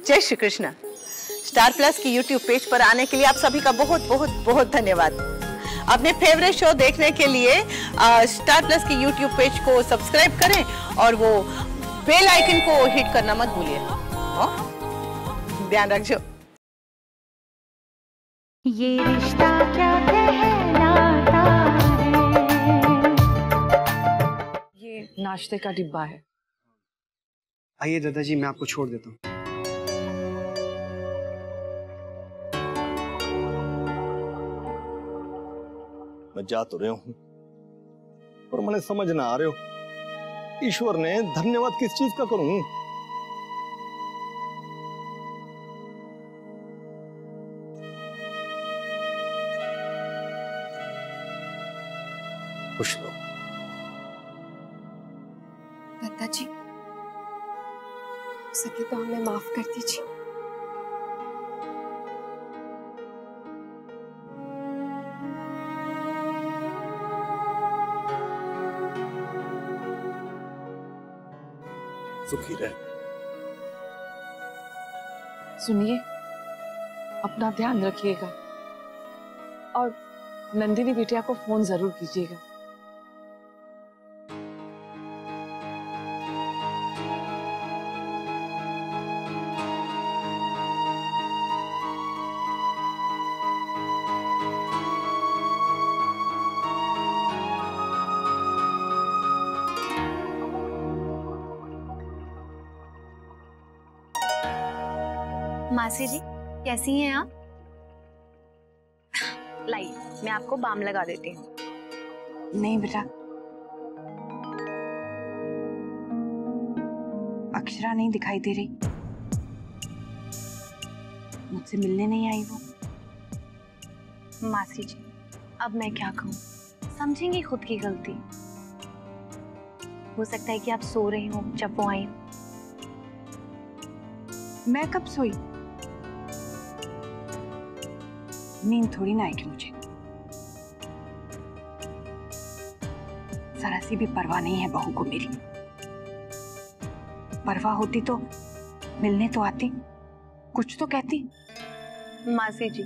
जय Shri Krishna. Star plus की YouTube page पर आने के लिए आप सभी का बहुत बहुत बहुत धन्यवाद। अपने फेवरेट शो देखने के लिए स्टार प्लस की यूट्यूब पेज को सब्सक्राइब करें और वो बेल आइकन को हिट करना मत भूलिए। ध्यान रखिए। ये रिश्ता क्या कहलाता है। ये नाश्ते का डिब्बा है। आइए दादाजी, मैं आपको छोड़ देता हूँ। मैं जा तो रहा हूं, पर मैंने समझ ना आ रहे हो ईश्वर ने धन्यवाद किस चीज का करूं। खुश रहो। दादाजी, हो सके तो हमें माफ कर दीजिए। सुखी रहे। सुनिए, अपना ध्यान रखिएगा और नंदिनी बिटिया को फोन जरूर कीजिएगा। मासी जी, कैसी हैं आप? लाइए, मैं आपको बाम लगा देती हूँ। नहीं बेटा, अक्षरा नहीं दिखाई दे रही। मुझसे मिलने नहीं आई वो। मासी जी, अब मैं क्या कहूँ, समझेंगी खुद की गलती। हो सकता है कि आप सो रही हो जब वो आई। मैं कब सोई? नींद थोड़ी ना आएगी मुझे। जरा सी भी परवाह नहीं है बहू को मेरी। परवाह होती तो मिलने तो आती, कुछ तो कहती। मासी जी,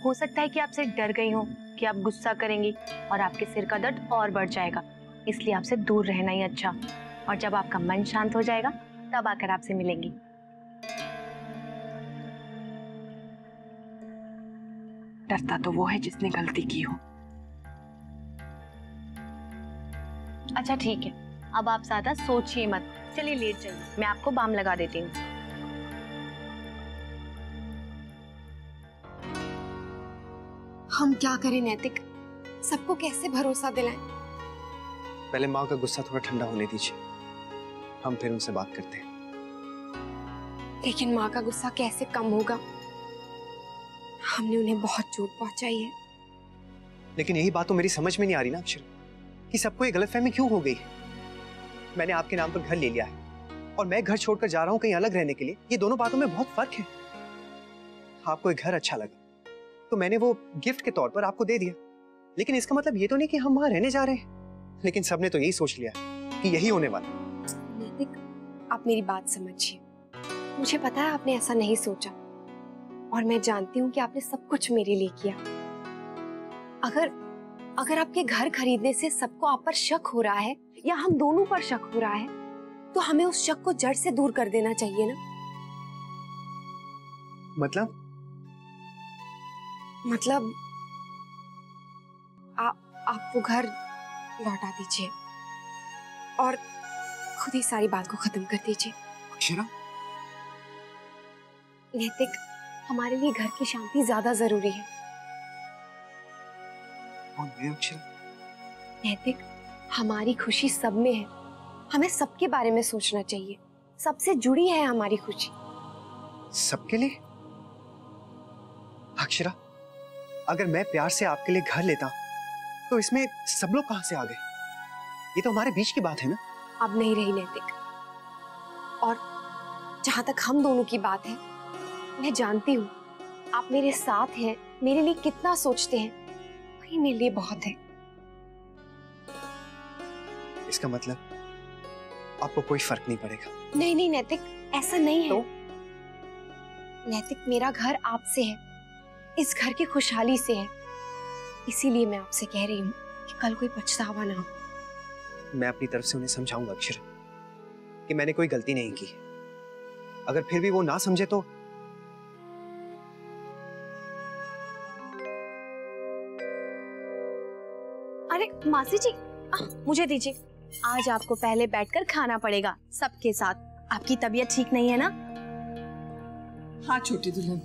हो सकता है कि आपसे डर गई हो कि आप गुस्सा करेंगी और आपके सिर का दर्द और बढ़ जाएगा, इसलिए आपसे दूर रहना ही अच्छा। और जब आपका मन शांत हो जाएगा तब आकर आपसे मिलेंगी। डरता तो वो है जिसने गलती की हो। अच्छा ठीक है, अब आप ज्यादा सोचिए मत। चलिए लेट जाइए, मैं आपको बाम लगा देती हूँ। हम क्या करें नैतिक, सबको कैसे भरोसा दिलाएं? पहले माँ का गुस्सा थोड़ा ठंडा होने दीजिए, हम फिर उनसे बात करते हैं। लेकिन माँ का गुस्सा कैसे कम होगा? हमने उन्हें बहुत चोट पहुंचाई है। लेकिन यही बात तो मेरी समझ में नहीं आ रही ना अक्षर, कि सबको ये गलतफहमी क्यों हो गई। मैंने आपके नाम पर घर ले लिया है और मैं घर छोड़कर जा रहा हूँ कहीं अलग रहने के लिए। ये दोनों बातों में बहुत फर्क है। आपको एक घर अच्छा लगा तो मैंने वो गिफ्ट के तौर पर आपको दे दिया, लेकिन इसका मतलब ये तो नहीं कि हम वहां रहने जा रहे हैं। लेकिन सबने तो यही सोच लिया कि यही होने वाला। नैतिक, आप मेरी बात समझिए। मुझे पता है आपने ऐसा नहीं सोचा और मैं जानती हूँ कि आपने सब कुछ मेरे लिए किया। अगर आपके घर खरीदने से सबको आप पर शक हो रहा है या हम दोनों पर शक हो रहा है, तो हमें उस शक को जड़ से दूर कर देना चाहिए ना। मतलब आप वो घर लौटा दीजिए और खुद ही सारी बात को खत्म कर दीजिए। अक्षरा, नैतिक, हमारे लिए घर की शांति ज्यादा जरूरी है। और मैं अक्षरा? नैतिक, हमारी खुशी सब में है। हमें सबके बारे में सोचना चाहिए। सबसे जुड़ी है हमारी खुशी। सबके लिए? अक्षरा, अगर मैं प्यार से आपके लिए घर लेता तो इसमें सब लोग कहां से आ गए? ये तो हमारे बीच की बात है ना। अब नहीं रही नैतिक। और जहां तक हम दोनों की बात है, मैं जानती हूँ आप मेरे साथ हैं, मेरे लिए कितना सोचते हैं, वही मेरे लिए बहुत है। इसका मतलब आपको कोई फर्क नहीं पड़ेगा? नहीं नहीं नैतिक, ऐसा नहीं है। नैतिक, मेरा घर आपसे है, इस घर की खुशहाली से है, इसीलिए मैं आपसे कह रही हूँ कि कल कोई पछतावा ना हो। मैं अपनी तरफ से उन्हें समझाऊंगा अक्षरा कि मैंने कोई गलती नहीं की। अगर फिर भी वो ना समझे तो अरे मासी जी, मुझे दीजिए। आज आपको पहले बैठकर खाना पड़ेगा सबके साथ। आपकी तबीयत ठीक नहीं है ना? हाँ छोटी दुल्हन,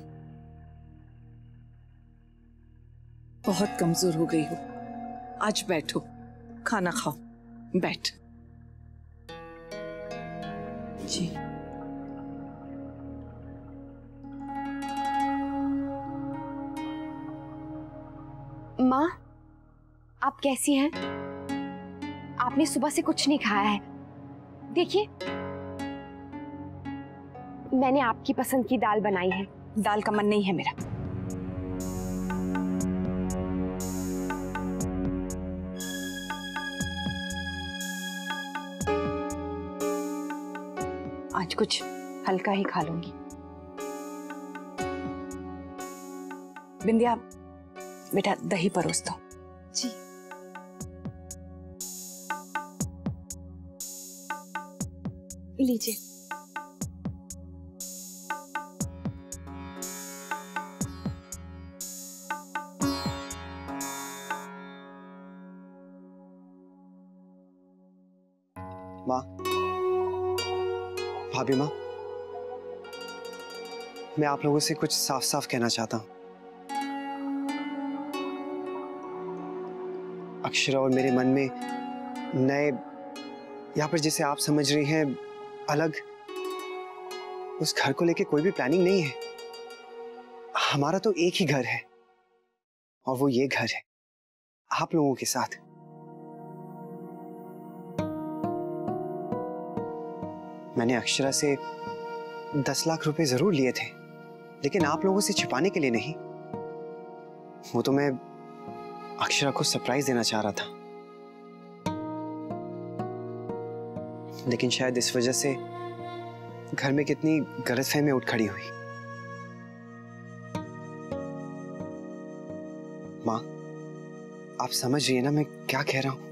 बहुत कमजोर हो गई हो। आज बैठो, खाना खाओ, बैठ। जी माँ, आप कैसी हैं? आपने सुबह से कुछ नहीं खाया है। देखिए, मैंने आपकी पसंद की दाल बनाई है। दाल का मन नहीं है मेरा। आज कुछ हल्का ही खा लूंगी। बिंदिया, बेटा दही परोस दो। जी। लीजिए। माँ, भाभी माँ, मैं आप लोगों से कुछ साफ साफ कहना चाहता हूँ। अक्षरा और मेरे मन में नए, यहाँ पर जिसे आप समझ रही हैं अलग, उस घर को लेके कोई भी प्लानिंग नहीं है। हमारा तो एक ही घर है और वो ये घर है आप लोगों के साथ। मैंने अक्षरा से 10 लाख रुपए जरूर लिए थे, लेकिन आप लोगों से छिपाने के लिए नहीं। वो तो मैं अक्षरा को सरप्राइज देना चाह रहा था, लेकिन शायद इस वजह से घर में कितनी गलतफहमी उठ खड़ी हुई। माँ, आप समझ रही है ना मैं क्या कह रहा हूं?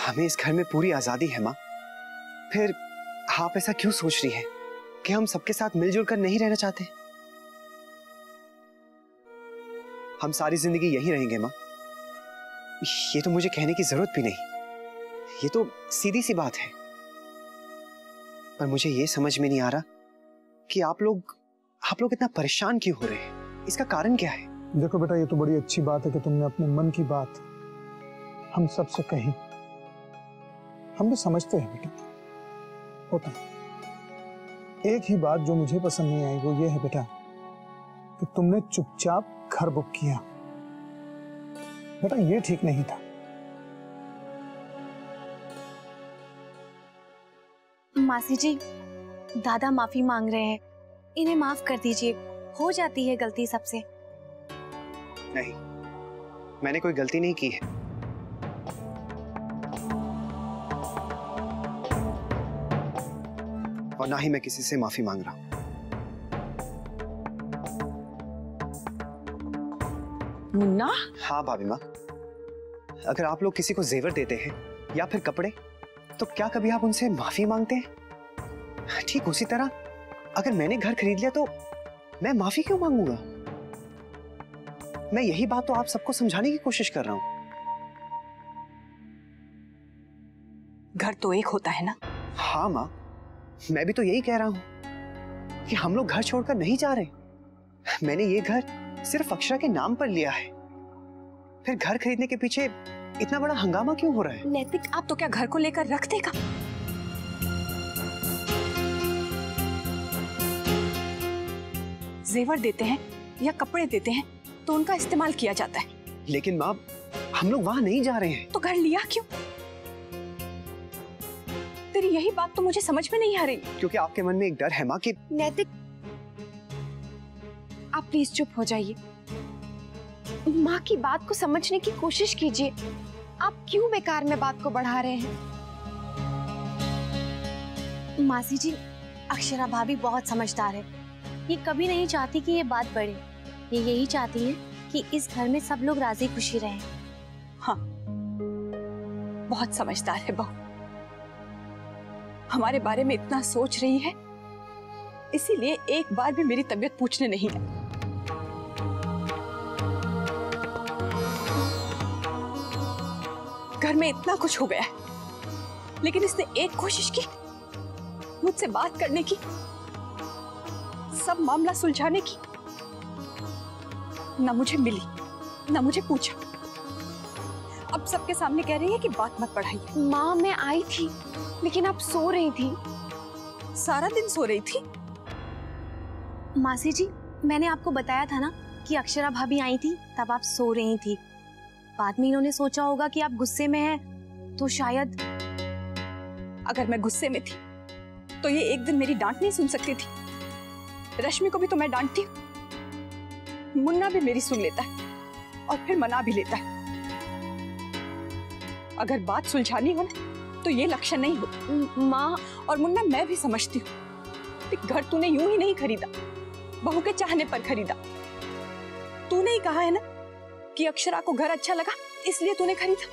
हमें इस घर में पूरी आजादी है माँ। फिर आप ऐसा क्यों सोच रही हैं कि हम सबके साथ मिलजुल कर नहीं रहना चाहते? हम सारी जिंदगी यहीं रहेंगे माँ। ये तो मुझे कहने की जरूरत भी नहीं, ये तो सीधी सी बात है। पर मुझे ये समझ में नहीं आ रहा कि आप लोग इतना परेशान क्यों हो रहे हैं? इसका कारण क्या है? देखो बेटा, ये तो बड़ी अच्छी बात है कि तुमने अपने मन की बात हम सबसे कही। हम भी समझते हैं बेटा, होता है। एक ही बात जो मुझे पसंद नहीं आई वो ये है बेटा कि तुमने चुपचाप घर बुक किया। बेटा ये ठीक नहीं था। मासी जी, दादा माफी मांग रहे हैं, इन्हें माफ कर दीजिए। हो जाती है गलती सबसे। नहीं, मैंने कोई गलती नहीं की है। और ना ही मैं किसी से माफी मांग रहा हूं। मुन्ना, हाँ भाभी माँ, अगर आप लोग किसी को जेवर देते हैं या फिर कपड़े, तो क्या कभी आप उनसे माफी मांगते हैं? ठीक उसी तरह अगर मैंने घर खरीद लिया तो मैं माफी क्यों मांगूंगा? मैं यही बात तो आप सबको समझाने की कोशिश कर रहा हूं। घर तो एक होता है ना। हाँ माँ, मैं भी तो यही कह रहा हूं कि हम लोग घर छोड़कर नहीं जा रहे। मैंने ये घर सिर्फ अक्षरा के नाम पर लिया है। फिर घर खरीदने के पीछे इतना बड़ा हंगामा क्यों हो रहा है? नैतिक, आप तो क्या घर को लेकर रख देगा? जेवर देते हैं या कपड़े देते हैं तो उनका इस्तेमाल किया जाता है। लेकिन माँ, हम लोग वहां नहीं जा रहे हैं। तो घर लिया क्यों? तेरी यही बात तो मुझे समझ में नहीं आ रही। क्योंकि आपके मन में एक डर है माँ कि नैतिक, आप प्लीज चुप हो जाइए। माँ की बात को समझने की कोशिश कीजिए। आप क्यों बेकार में बात को बढ़ा रहे हैं? मासी जी, अक्षरा भाभी बहुत समझदार है। ये कभी नहीं चाहती कि ये बात बढ़े। ये यही चाहती है कि इस घर में सब लोग राजी खुशी रहें। हाँ, बहुत समझदार है बहू। हमारे बारे में इतना सोच रही है, इसीलिए एक बार भी मेरी तबीयत पूछने नहीं आई। घर में इतना कुछ हो गया है, लेकिन इसने एक कोशिश की मुझसे बात करने की, सब मामला सुलझाने की। ना मुझे मिली, ना मुझे पूछा। अब सबके सामने कह रही है कि बात मत बढ़ाइए। माँ, मैं आई थी, लेकिन आप सो रही थी। सारा दिन सो रही थी? मासी जी, मैंने आपको बताया था ना कि अक्षरा भाभी आई थी, तब आप सो रही थी। बाद में इन्होंने सोचा होगा कि आप गुस्से में हैं, तो शायद। अगर मैं गुस्से में थी तो ये एक दिन मेरी डांट नहीं सुन सकती थी। रश्मि को भी तो मैं डांटती हूँ, मुन्ना भी मेरी सुन लेता है और फिर मना भी लेता है। अगर बात सुलझानी हो ना तो ये लक्षण नहीं हो। माँ और मुन्ना, मैं भी समझती हूँ, घर तूने यूं ही नहीं खरीदा, बहू के चाहने पर खरीदा। तूने ही कहा है ना कि अक्षरा को घर अच्छा लगा, इसलिए तूने खरीदा।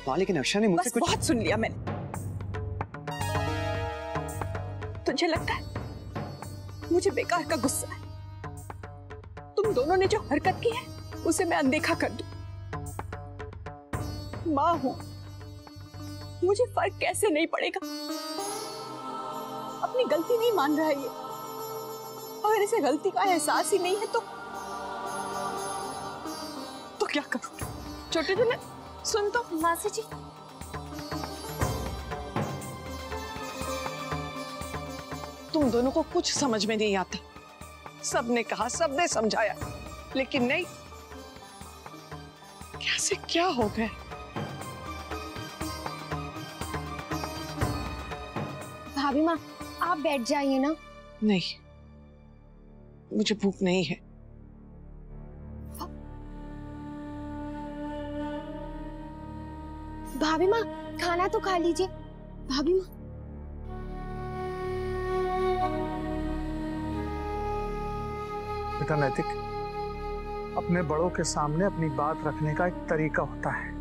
माँ, लेकिन अक्षरा ने मुझसे कुछ बहुत सुन लिया मैंने। तुझे लगता है मुझे बेकार का गुस्सा है? तुम दोनों ने जो हरकत की है उसे मैं अनदेखा कर दूं? माँ हूं, मुझे फर्क कैसे नहीं पड़ेगा? अपनी गलती नहीं मान रहा है ये। अगर इसे गलती का एहसास ही नहीं है तो क्या करूं? छोटे दुल्हन, सुन तो। मासी जी, तुम दोनों को कुछ समझ में नहीं आता। सबने कहा, सबने समझाया, लेकिन नहीं। कैसे क्या हो गया? भाभी माँ, आप बैठ जाइए ना। नहीं, मुझे भूख नहीं है। भाभी माँ, खाना तो खा लीजिए। भाभी माँ, बेटा नैतिक, अपने बड़ों के सामने अपनी बात रखने का एक तरीका होता है।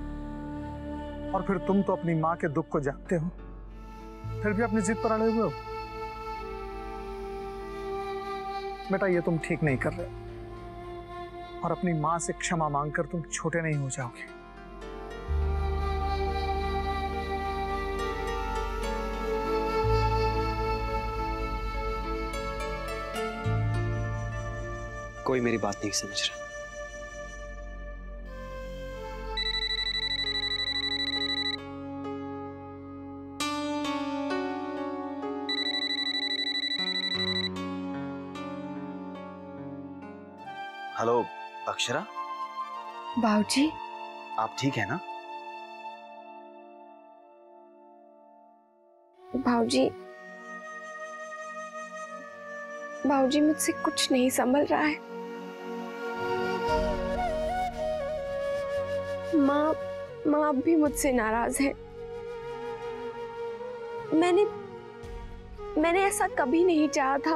और फिर तुम तो अपनी माँ के दुख को जानते हो, फिर भी अपनी जिद पर अड़े हुए हो। बेटा, ये तुम ठीक नहीं कर रहे, और अपनी माँ से क्षमा मांगकर तुम छोटे नहीं हो जाओगे। कोई मेरी बात नहीं समझ रहा। हेलो अक्षरा। बाबूजी, आप ठीक है ना? बाबूजी मुझसे कुछ नहीं संभल रहा है। माँ अब भी मुझसे नाराज है। मैंने ऐसा कभी नहीं चाहा था।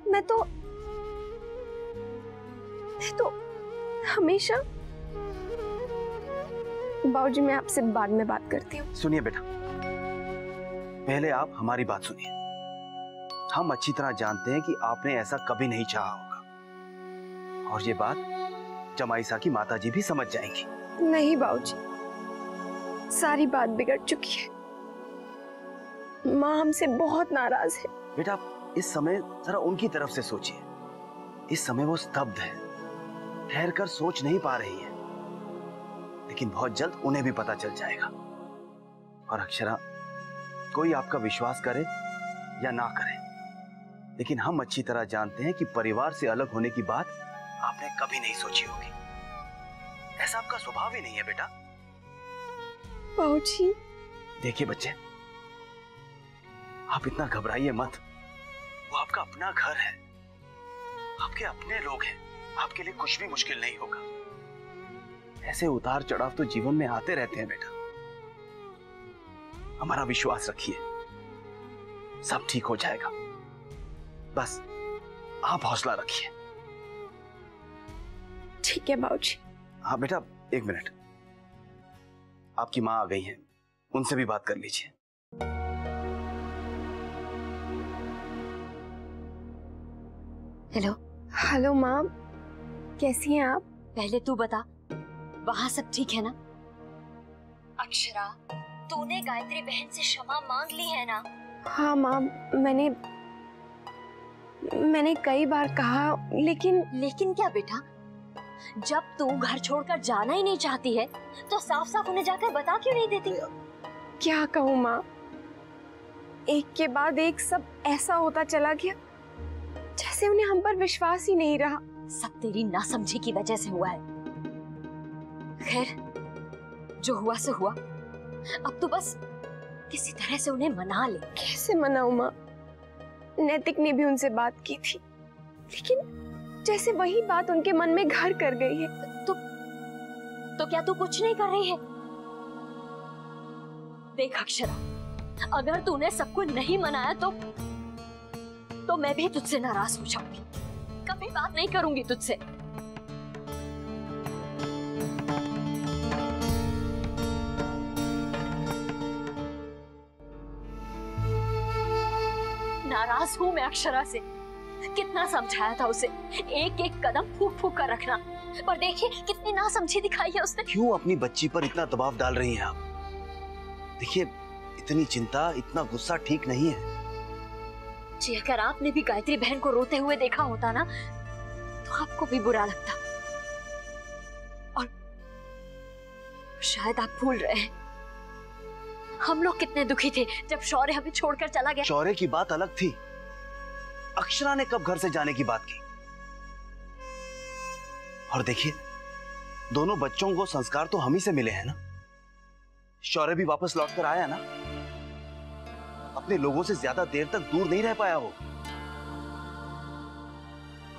मैं तो हमेशा। बाबूजी, मैं आपसे बाद में बात करती हूँ। सुनिए बेटा, पहले आप हमारी बात सुनिए। हम अच्छी तरह जानते हैं कि आपने ऐसा कभी नहीं चाहा होगा, और ये बात जमाईसा की माताजी भी समझ जाएंगी। नहीं बाबूजी, सारी बात बिगड़ चुकी है। माँ हमसे बहुत नाराज है। बेटा, इस समय जरा उनकी तरफ से सोचिए। इस समय वो स्तब्ध है, ठहर कर सोच नहीं पा रही है, लेकिन बहुत जल्द उन्हें भी पता चल जाएगा। और अक्षरा, कोई आपका विश्वास करे या ना करे, लेकिन हम अच्छी तरह जानते हैं कि परिवार से अलग होने की बात आपने कभी नहीं सोची होगी। ऐसा आपका स्वभाव ही नहीं है बेटा। बाबूजी, देखिए बच्चे, आप इतना घबराइए मत। वो आपका अपना घर है, आपके अपने लोग हैं। आपके लिए कुछ भी मुश्किल नहीं होगा। ऐसे उतार चढ़ाव तो जीवन में आते रहते हैं बेटा। हमारा विश्वास रखिए, सब ठीक हो जाएगा। बस आप हौसला रखिए। ठीक है बाबूजी। हाँ बेटा, एक मिनट, आपकी माँ आ गई हैं, उनसे भी बात कर लीजिए। हेलो। हेलो माँ, कैसी हैं आप? पहले तू बता, वहां सब ठीक है ना? अक्षरा, तूने गायत्री बहन से क्षमा मांग ली है ना? हाँ माँ, मैंने कई बार कहा, लेकिन क्या बेटा? जब तू घर छोड़कर जाना ही नहीं चाहती है तो साफ साफ उन्हें जाकर बता क्यों नहीं देती? क्या कहूँ माँ, एक के बाद एक सब ऐसा होता चला गया जैसे उन्हें हम पर विश्वास ही नहीं रहा। सब तेरी नासमझी की वजह से हुआ है। खैर, जो हुआ सो हुआ। अब तो बस किसी तरह से उन्हें मना ले। कैसे मनाऊं माँ? नैतिक ने भी उनसे बात की थी, लेकिन जैसे वही बात उनके मन में घर कर गई है। तो क्या तू कुछ नहीं कर रही है? देख अक्षरा, अगर तूने सबको नहीं मनाया तो मैं भी तुझसे नाराज हो जाऊंगी। कभी बात नहीं करूंगी तुझसे। नाराज हूं मैं अक्षरा से। कितना समझाया था उसे, एक एक कदम फूक फूक कर रखना, पर देखिए कितनी नासमझी दिखाई है उसने। क्यों अपनी बच्ची पर इतना दबाव डाल रही हैं आप? देखिए, इतनी चिंता, इतना गुस्सा ठीक नहीं है। जी, अगर आपने भी गायत्री बहन को रोते हुए देखा होता ना तो आपको भी बुरा लगता। और शायद आप भूल रहे हैं, हम लोग कितने दुखी थे जब शौर्य हमें छोड़कर चला गया। शौर्य की बात अलग थी, अक्षरा ने कब घर से जाने की बात की। और देखिए, दोनों बच्चों को संस्कार तो हम ही से मिले हैं ना। शौर्य भी वापस लौटकर आया ना, अपने लोगों से ज्यादा देर तक दूर नहीं रह पाया वो।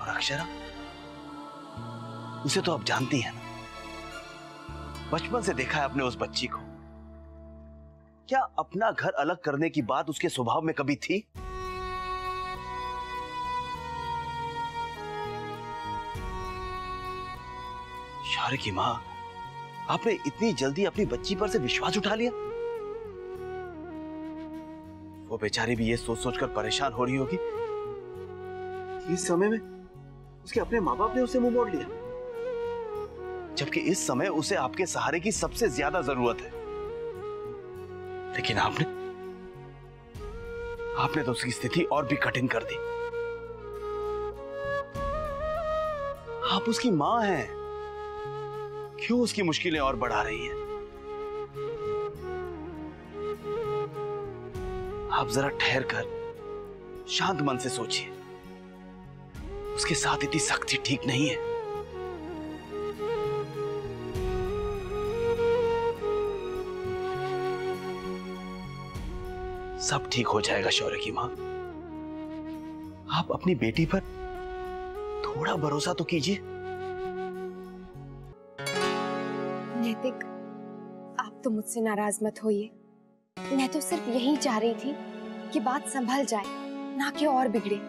और अक्षरा, उसे तो आप जानती हैं ना, बचपन से देखा है आपने उस बच्ची को। क्या अपना घर अलग करने की बात उसके स्वभाव में कभी थी? शौर्य की मां, आपने इतनी जल्दी अपनी बच्ची पर से विश्वास उठा लिया? वो बेचारी भी ये सोच सोचकर परेशान हो रही होगी कि इस समय में उसके अपने माँ बाप ने उसे मुंह मोड़ लिया, जबकि इस समय उसे आपके सहारे की सबसे ज्यादा जरूरत है। लेकिन आपने तो उसकी स्थिति और भी कठिन कर दी। आप उसकी मां हैं, क्यों उसकी मुश्किलें और बढ़ा रही हैं? आप जरा ठहर कर शांत मन से सोचिए। उसके साथ इतनी सख्ती ठीक नहीं है। सब ठीक हो जाएगा शौर्य की मां। आप अपनी बेटी पर थोड़ा भरोसा तो कीजिए। नैतिक, आप तो मुझसे नाराज मत होइए। मैं तो सिर्फ यही चाह रही थी कि बात संभल जाए, ना कि और बिगड़े।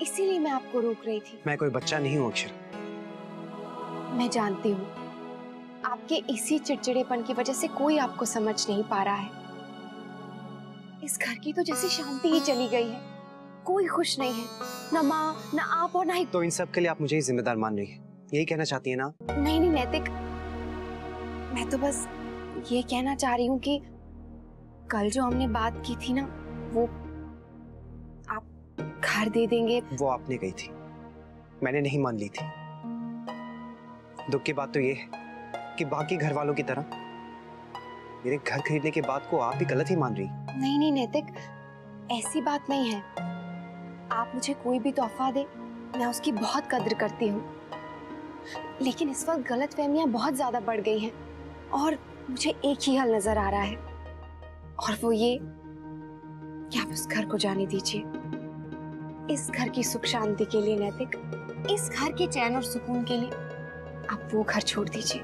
इसीलिए मैं आपको रोक रही थी। मैं कोई बच्चा नहीं हूँ अक्षरा। मैं जानती हूँ, आपके इसी चिड़चिड़ेपन की वजह से कोई आपको समझ नहीं पा रहा है। इस घर की तो जैसी शांति ही चली गई है, कोई खुश नहीं है, ना माँ, ना आप और ना ही। तो इन सब के लिए आप मुझे ही जिम्मेदार मान रही है, यही कहना चाहती है ना? नहीं नहीं नैतिक, मैं तो बस ये कहना चाह रही हूँ कि कल जो हमने बात की थी ना, वो आप घर दे देंगे। वो आपने कही थी, मैंने नहीं मान ली थी। दुख की बात तो ये है कि बाकी घर वालों की तरह मेरे घर खरीदने के बाद को आप भी गलत ही मान रही। नहीं नहीं नैतिक, ऐसी बात नहीं है। आप मुझे कोई भी तोहफा दे, मैं उसकी बहुत कद्र करती हूँ। लेकिन इस वक्त गलतफहमियां बहुत ज्यादा बढ़ गई हैं और मुझे एक ही हल नजर आ रहा है, और वो ये कि आप उस घर को जाने दीजिए। इस घर की सुख शांति के लिए नैतिक, इस घर के चैन और सुकून के लिए आप वो घर छोड़ दीजिए।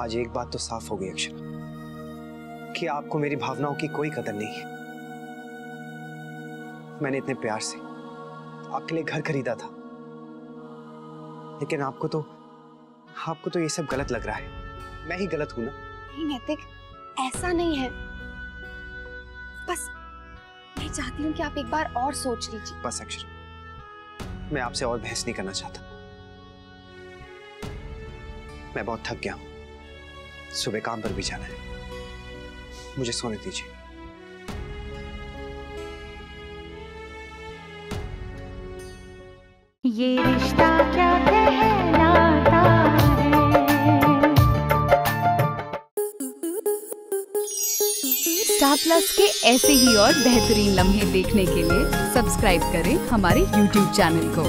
आज एक बात तो साफ हो गई अक्षरा कि आपको मेरी भावनाओं की कोई कदर नहीं है। मैंने इतने प्यार से आपके लिए घर खरीदा था, लेकिन आपको तो ये सब गलत लग रहा है। मैं ही गलत हूं ना? नहीं नैतिक, ऐसा नहीं है। बस मैं चाहती हूँ कि आप एक बार और सोच लीजिए। बस अक्षरा, मैं आपसे और बहस नहीं करना चाहता। मैं बहुत थक गया हूं, सुबह काम पर भी जाना है। मुझे सोने दीजिए। ये रिश्ता क्या कहलाता है। स्टार प्लस के ऐसे ही और बेहतरीन लम्हे देखने के लिए सब्सक्राइब करें हमारे YouTube चैनल को।